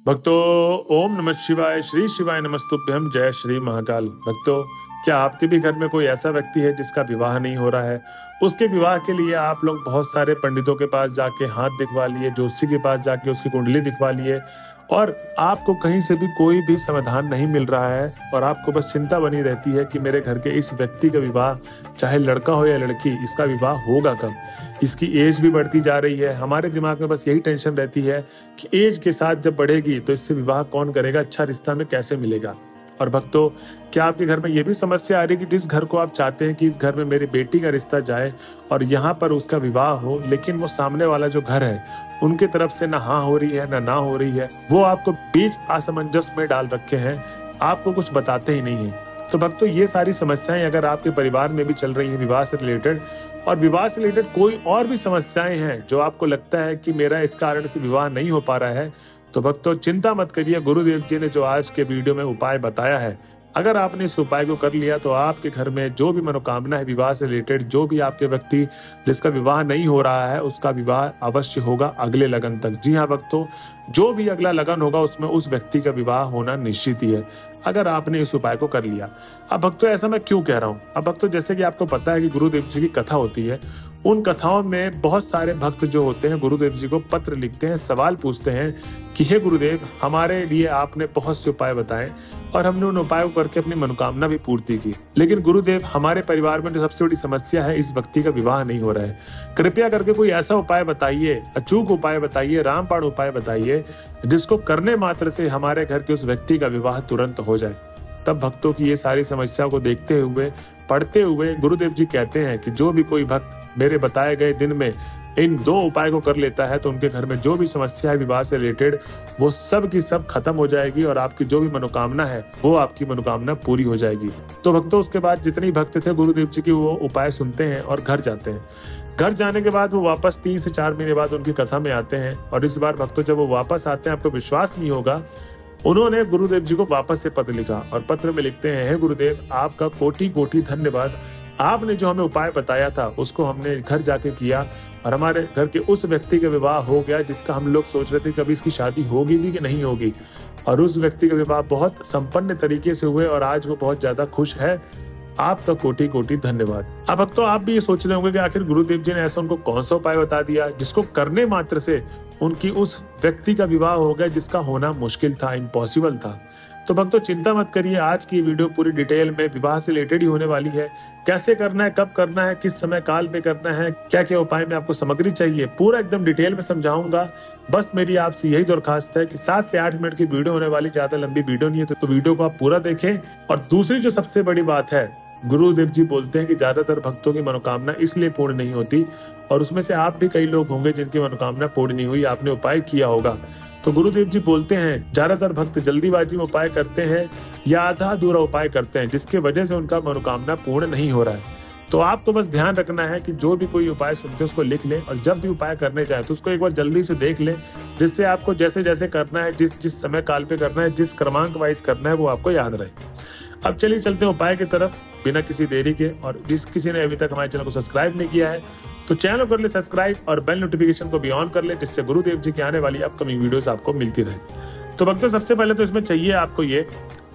भक्तों, ओम नमः शिवाय, श्री शिवाय नमस्तुभ्यम, जय श्री महाकाल। भक्तों, क्या आपके भी घर में कोई ऐसा व्यक्ति है जिसका विवाह नहीं हो रहा है? उसके विवाह के लिए आप लोग बहुत सारे पंडितों के पास जाके हाथ दिखवा लिए, ज्योतिषी के पास जाके उसकी कुंडली दिखवा लिए और आपको कहीं से भी कोई भी समाधान नहीं मिल रहा है और आपको बस चिंता बनी रहती है कि मेरे घर के इस व्यक्ति का विवाह, चाहे लड़का हो या लड़की, इसका विवाह होगा कब? इसकी एज भी बढ़ती जा रही है। हमारे दिमाग में बस यही टेंशन रहती है कि एज के साथ जब बढ़ेगी तो इससे विवाह कौन करेगा, अच्छा रिश्ता में कैसे मिलेगा। और भक्तों, क्या आपके घर में ये भी समस्या आ रही है कि जिस घर को आप चाहते हैं कि इस घर में मेरी बेटी का रिश्ता जाए और यहाँ पर उसका विवाह हो, लेकिन वो सामने वाला जो घर है उनकी तरफ से ना हाँ हो रही है ना हो रही है, वो आपको बीच असमंजस में डाल रखे हैं, आपको कुछ बताते ही नहीं है। तो भक्तों, ये सारी समस्याएं अगर आपके परिवार में भी चल रही हैं विवाह से रिलेटेड, और विवाह से रिलेटेड कोई और भी समस्याएं हैं जो आपको लगता है कि मेरा इस कारण से विवाह नहीं हो पा रहा है, तो भक्तों चिंता मत करिए। गुरुदेव जी ने जो आज के वीडियो में उपाय बताया है, अगर आपने इस उपाय को कर लिया तो आपके घर में जो भी मनोकामना है विवाह से रिलेटेड, जो भी आपके व्यक्ति जिसका विवाह नहीं हो रहा है उसका विवाह अवश्य होगा अगले लगन तक। जी हाँ भक्तों, जो भी अगला लगन होगा उसमें उस व्यक्ति का विवाह होना निश्चित ही है, अगर आपने इस उपाय को कर लिया। अब भक्तों, ऐसा मैं क्यों कह रहा हूँ? अब भक्तों, जैसे कि आपको पता है कि गुरुदेव जी की कथा होती है, उन कथाओं में बहुत सारे भक्त जो होते हैं गुरुदेव जी को पत्र लिखते हैं, सवाल पूछते हैं कि हे गुरुदेव, हमारे लिए आपने बहुत से उपाय बताए और हमने उन उपायों को करके अपनी मनोकामना भी पूर्ति की, लेकिन गुरुदेव हमारे परिवार में जो सबसे बड़ी समस्या है, इस व्यक्ति का विवाह नहीं हो रहा है। कृपया करके कोई ऐसा उपाय बताइए, अचूक उपाय बताइए, रामबाण उपाय बताइए, जिसको करने मात्र से हमारे घर के उस व्यक्ति का विवाह तुरंत हो जाए। तब भक्तों की ये सारी समस्या को देखते हुए, पढ़ते हुए गुरुदेव जी कहते हैं कि जो भी कोई भक्त मेरे बताए गए दिन में इन 2 उपाय को कर लेता है तो उनके घर में जो भी समस्या है विवाह से रिलेटेड, वो सब की सब खत्म हो जाएगी और आपकी जो भी मनोकामना है वो आपकी मनोकामना पूरी हो जाएगी। तो भक्तों, उसके बाद जितने भक्त थे गुरुदेव जी की वो उपाय सुनते हैं और घर जाते हैं। घर जाने के बाद वो वापस 3 से 4 महीने बाद उनकी कथा में आते हैं और इस बार भक्तों जब वो वापस आते हैं, आपको विश्वास नहीं होगा, उन्होंने गुरुदेव जी को वापस से पत्र लिखा और पत्र में लिखते हैं, हे गुरुदेव, आपका कोटि कोटि धन्यवाद। आपने जो हमें उपाय बताया था उसको हमने घर जाके किया और हमारे घर के उस व्यक्ति का विवाह हो गया जिसका हम लोग सोच रहे थे कभी इसकी शादी होगी भी कि नहीं होगी, और उस व्यक्ति का विवाह बहुत संपन्न तरीके से हुए और आज वो बहुत ज्यादा खुश है। आपका कोटि कोटि धन्यवाद। अब भक्तों, आप भी ये सोच रहे होंगे कि आखिर गुरुदेव जी ने ऐसा उनको कौन सा उपाय बता दिया जिसको करने मात्र से उनकी उस व्यक्ति का विवाह हो गया जिसका होना मुश्किल था, इम्पॉसिबल था। तो भक्तों चिंता मत करिए, आज की वीडियो पूरी डिटेल में विवाह से रिलेटेड ही होने वाली है। कैसे करना है, कब करना है, किस समय काल पे करना है, क्या क्या उपाय में आपको सामग्री चाहिए, पूरा एकदम डिटेल में समझाऊंगा। बस मेरी आपसे यही दरखास्त है कि 7 से 8 मिनट की वीडियो होने वाली, ज्यादा लंबी वीडियो नहीं है, तो वीडियो को आप पूरा देखें। और दूसरी जो सबसे बड़ी बात है, गुरुदेव जी बोलते हैं कि ज्यादातर भक्तों की मनोकामना इसलिए पूर्ण नहीं होती, और उसमें से आप भी कई लोग होंगे जिनकी मनोकामना पूर्ण नहीं हुई, आपने उपाय किया होगा। तो गुरुदेव जी बोलते हैं ज्यादातर भक्त जल्दीबाजी में उपाय करते हैं या आधा अधूरा उपाय करते हैं, जिसके वजह से उनका मनोकामना पूर्ण नहीं हो रहा है। तो आपको बस ध्यान रखना है कि जो भी कोई उपाय सुनते हैं उसको लिख लें और जब भी उपाय करने जाए तो उसको एक बार जल्दी से देख लें, जिससे आपको जैसे जैसे करना है, जिस समय काल पे करना है, जिस क्रमांक वाइज करना है, वो आपको याद रहे। अब चलिए चलते हैं उपाय की तरफ बिना किसी देरी के। और जिस किसी ने अभी तक हमारे चैनल को सब्सक्राइब नहीं किया है तो चैनल कर ले सब्सक्राइब और बेल नोटिफिकेशन को भी ऑन कर ले, जिससे गुरुदेव जी की आने वाली अपकमिंग वीडियोस आपको मिलती रहे। तो भक्तों, सबसे पहले तो इसमें चाहिए आपको ये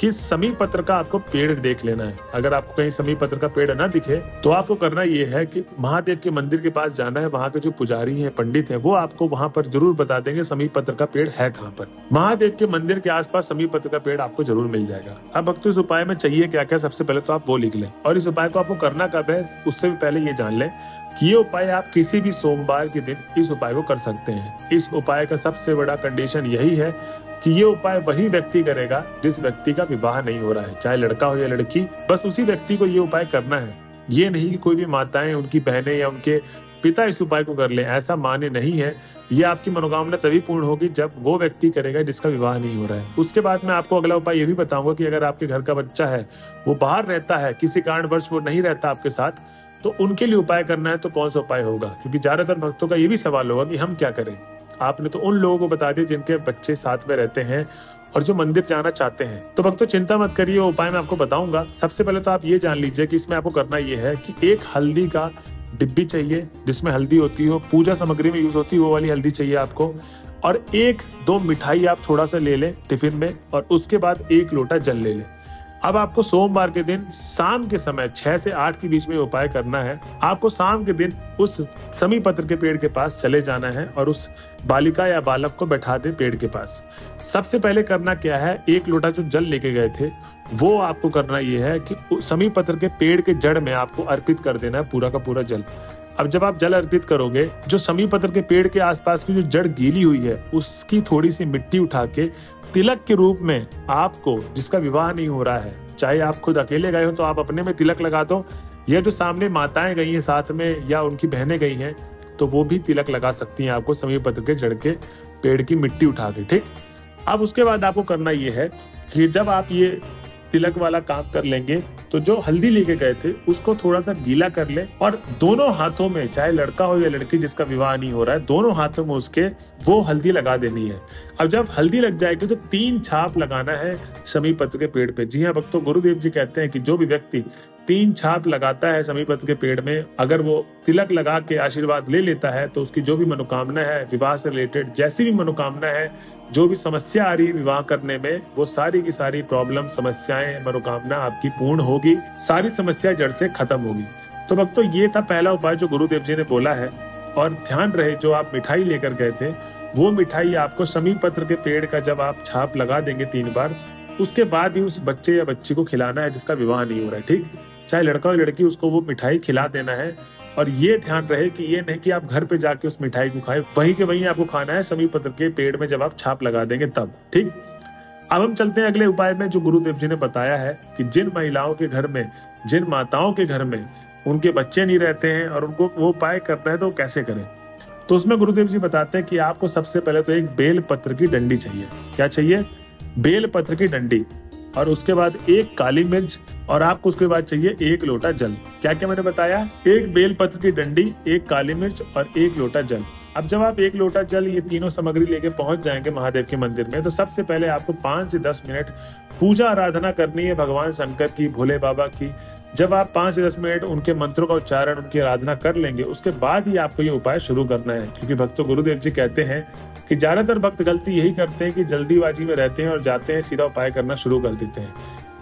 कि समी पत्र का आपको पेड़ देख लेना है। अगर आपको कहीं समी पत्र का पेड़ ना दिखे तो आपको करना ये है कि महादेव के मंदिर के पास जाना है, वहाँ के जो पुजारी हैं, पंडित हैं, वो आपको वहाँ पर जरूर बता देंगे समी पत्र का पेड़ है कहाँ पर। महादेव के मंदिर के आसपास समी पत्र का पेड़ आपको जरूर मिल जाएगा। अब भक्तों, इस उपाय में चाहिए क्या क्या, सबसे पहले तो आप वो लिख लें। और इस उपाय को आपको करना कब है उससे भी पहले ये जान लें कि ये उपाय आप किसी भी सोमवार के दिन इस उपाय को कर सकते हैं। इस उपाय का सबसे बड़ा कंडीशन यही है कि ये उपाय वही व्यक्ति करेगा जिस व्यक्ति का विवाह नहीं हो रहा है, चाहे लड़का हो या लड़की, बस उसी व्यक्ति को ये उपाय करना है। ये नहीं कि कोई भी माताएं, उनकी बहनें या उनके पिता इस उपाय को कर लें, ऐसा मान्य नहीं है। ये आपकी मनोकामना तभी पूर्ण होगी जब वो व्यक्ति करेगा जिसका विवाह नहीं हो रहा है। उसके बाद मैं आपको अगला उपाय ये भी बताऊंगा कि अगर आपके घर का बच्चा है, वो बाहर रहता है, किसी कारणवश वो नहीं रहता आपके साथ, तो उनके लिए उपाय करना है तो कौन सा उपाय होगा, क्योंकि ज्यादातर भक्तों का ये भी सवाल होगा कि हम क्या करें। आपने तो उन लोगों को बता दिया जिनके बच्चे साथ में रहते हैं और जो मंदिर जाना चाहते हैं। तो भक्तों चिंता मत करिए, वो उपाय मैं आपको बताऊंगा। सबसे पहले तो आप ये जान लीजिए कि इसमें आपको करना ये है कि एक हल्दी का डिब्बी चाहिए जिसमें हल्दी होती हो, पूजा सामग्री में यूज होती है वो वाली हल्दी चाहिए आपको, और 1-2 मिठाई आप थोड़ा सा ले लें टिफिन में, और उसके बाद 1 लोटा जल ले लें। अब आपको सोमवार के दिन शाम के समय 6 से 8 के बीच में उपाय करना है। आपको शाम के दिन उस समी पत्र के पेड़ के पास चले जाना है और उस बालिका या बालक को बैठा दे पेड़ के पास। सबसे पहले करना क्या है, 1 लोटा जो जल लेके गए थे वो आपको करना ये है कि समी पत्र के पेड़ के जड़ में आपको अर्पित कर देना है पूरा का पूरा जल। अब जब आप जल अर्पित करोगे, जो समी पत्र के पेड़ के आसपास की जो जड़ गीली हुई है उसकी थोड़ी सी मिट्टी उठा के तिलक के रूप में आपको, जिसका विवाह नहीं हो रहा है, चाहे आप खुद अकेले गए हो तो आप अपने में तिलक लगा दो, या जो सामने माताएं गई हैं साथ में या उनकी बहनें गई हैं तो वो भी तिलक लगा सकती हैं आपको समी पत्र के जड़ के पेड़ की मिट्टी उठा के। ठीक, अब उसके बाद आपको करना ये है कि जब आप ये तिलक वाला काम कर लेंगे तो जो हल्दी लेके गए थे उसको थोड़ा सा गीला कर ले और दोनों हाथों में, चाहे लड़का हो या लड़की जिसका विवाह नहीं हो रहा है, दोनों हाथों में उसके वो हल्दी लगा देनी है। अब जब हल्दी लग जाएगी तो 3 छाप लगाना है समी पत्र के पेड़ पे। जी हाँ भक्तों, गुरुदेव जी कहते हैं कि जो भी व्यक्ति 3 छाप लगाता है समी पत्र के पेड़ में, अगर वो तिलक लगा के आशीर्वाद ले लेता है तो उसकी जो भी मनोकामना है, विवाह से रिलेटेड जैसी भी मनोकामना है, जो भी समस्या आ रही है विवाह करने में, वो सारी की सारी प्रॉब्लम, समस्याएं, मनोकामना आपकी पूर्ण होगी, सारी समस्या जड़ से खत्म होगी। तो भक्तों, ये था पहला उपाय जो गुरुदेव जी ने बोला है। और ध्यान रहे, जो आप मिठाई लेकर गए थे वो मिठाई आपको समी पत्र के पेड़ का जब आप छाप लगा देंगे 3 बार, उसके बाद ही उस बच्चे या बच्ची को खिलाना है जिसका विवाह नहीं हो रहा है। ठीक, चाहे लड़का हो लड़की, उसको वो मिठाई खिला देना है। और ये ध्यान रहे कि ये नहीं कि आप घर पे जाके उस मिठाई को खाएं, वहीं के वहीं आपको खाना है समी पत्र के पेड़ में जब आप छाप लगा देंगे तब। ठीक, अब हम चलते हैं अगले उपाय में जो गुरुदेव जी ने बताया है कि जिन महिलाओं के घर में, जिन माताओं के घर में उनके बच्चे नहीं रहते हैं और उनको वो उपाय करना है तो कैसे करें। तो उसमें गुरुदेव जी बताते हैं कि आपको सबसे पहले तो एक बेल पत्र की डंडी चाहिए। क्या चाहिए? बेल पत्र की डंडी, और उसके बाद 1 काली मिर्च, और आपको उसके बाद चाहिए 1 लोटा जल। क्या क्या मैंने बताया? 1 बेल पत्र की डंडी, 1 काली मिर्च और 1 लोटा जल। अब जब आप 1 लोटा जल, ये तीनों सामग्री लेके पहुंच जाएंगे महादेव के मंदिर में, तो सबसे पहले आपको 5 से 10 मिनट पूजा आराधना करनी है भगवान शंकर की, भोले बाबा की। जब आप 5 से 10 मिनट उनके मंत्रों का उच्चारण, उनकी आराधना कर लेंगे, उसके बाद ही आपको ये उपाय शुरू करना है। क्योंकि भक्तों, गुरुदेव जी कहते हैं कि ज्यादातर भक्त गलती यही करते हैं कि जल्दीबाजी में रहते हैं और जाते हैं सीधा उपाय करना शुरू कर देते हैं।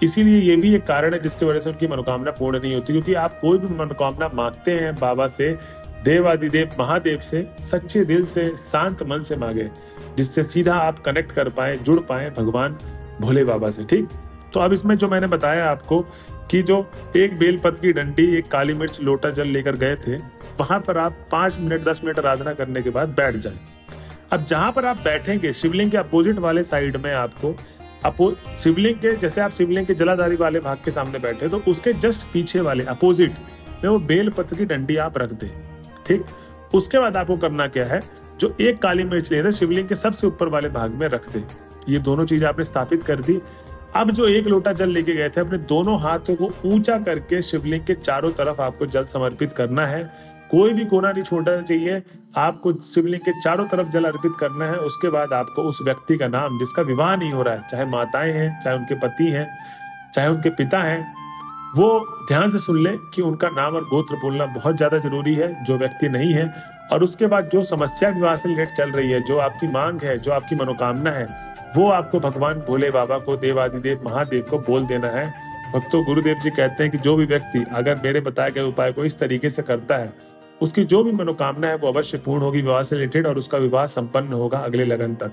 इसीलिए ये भी एक कारण है जिसकी वजह से उनकी मनोकामना पूर्ण नहीं होती। क्योंकि आप कोई भी मनोकामना मांगते हैं बाबा से, देवादिदेव महादेव से, सच्चे दिल से, शांत मन से मांगे, जिससे सीधा आप कनेक्ट कर पाए, जुड़ पाए भगवान भोले बाबा से। ठीक, तो अब इसमें जो मैंने बताया आपको कि जो 1 बेलपत्र की डंडी, 1 काली मिर्च, लोटा जल लेकर गए थे, वहां पर आप 5 मिनट 10 मिनट आराधना करने के बाद बैठ जाएं। अब जहां पर आप बैठेंगे, शिवलिंग के अपोजिट वाले साइड में आपको शिवलिंग के, जैसे आप शिवलिंग के जलाधारी वाले भाग के सामने बैठे तो उसके जस्ट पीछे वाले अपोजिट में वो बेल पत्र की डंडी आप रख दें। ठीक, उसके बाद आपको करना क्या है, जो 1 काली मिर्च ले शिवलिंग के सबसे ऊपर वाले भाग में रख दे। ये दोनों चीजें आपने स्थापित कर दी। अब जो 1 लोटा जल लेके गए थे, अपने दोनों हाथों को ऊंचा करके शिवलिंग के चारों तरफ आपको जल समर्पित करना है। कोई भी कोना नहीं छोड़ना चाहिए, आपको शिवलिंग के चारों तरफ जल अर्पित करना है। उसके बाद आपको उस व्यक्ति का नाम, जिसका विवाह नहीं हो रहा है, चाहे माताएं हैं, चाहे उनके पति हैं, चाहे उनके पिता हैं, वो ध्यान से सुन ले कि उनका नाम और गोत्र बोलना बहुत ज्यादा जरूरी है, जो व्यक्ति नहीं है। और उसके बाद जो समस्या विवाह से रिलेटेड चल रही है, जो आपकी मांग है, जो आपकी मनोकामना है, वो आपको भगवान भोले बाबा को, देवादिदेव महादेव को बोल देना है। भक्तों, गुरुदेव जी कहते हैं कि जो भी व्यक्ति अगर मेरे बताए गए उपाय को इस तरीके से करता है, उसकी जो भी मनोकामना है वो अवश्य पूर्ण होगी विवाह से रिलेटेड, और उसका विवाह संपन्न होगा अगले लगन तक।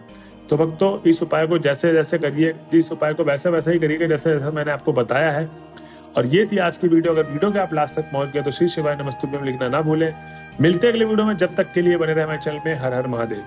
तो भक्तों, इस उपाय को जैसे जैसे करिए, इस उपाय को वैसे वैसे ही करिएगा जैसे जैसे मैंने आपको बताया है। और ये थी आज की वीडियो। अगर वीडियो के आप लास्ट तक पहुंच गए तो श्री शिवाय नमस्तुभ्यम लिखना ना भूलें। मिलते हैं अगले वीडियो में, जब तक के लिए बने रहे हमारे चैनल में। हर हर महादेव।